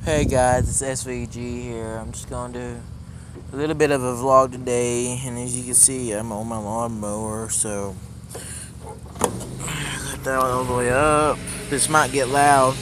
Hey guys, it's SVG here. I'm just going to do a little bit of a vlog today, and as you can see, I'm on my lawnmower, so got that all the way up. This might get loud.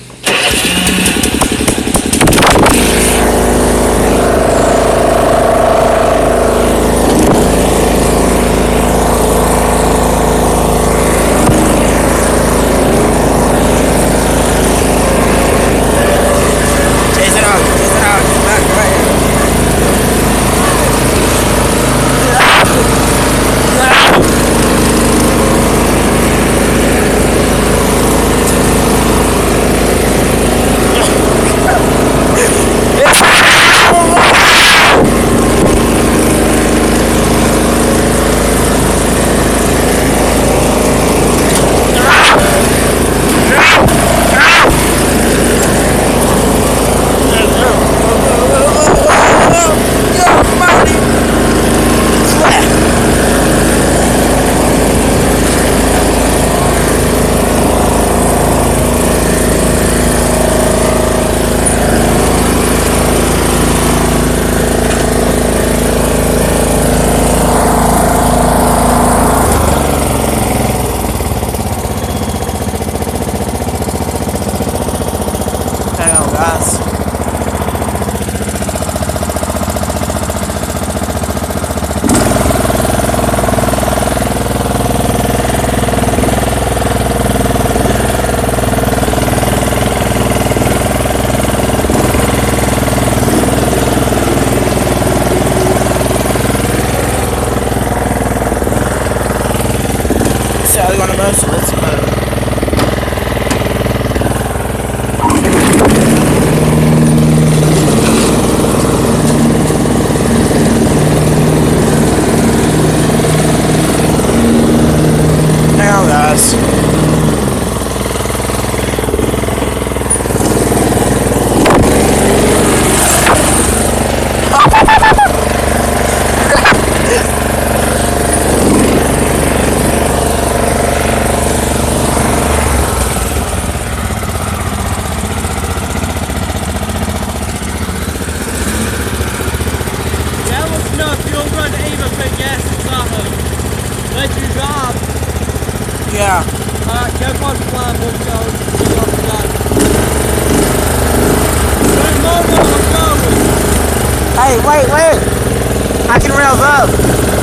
Sally on the most, so let's go. Hang on, guys. Let you drive. Yeah. Alright, go park the line, we'll go. Hey, wait. I can rails up.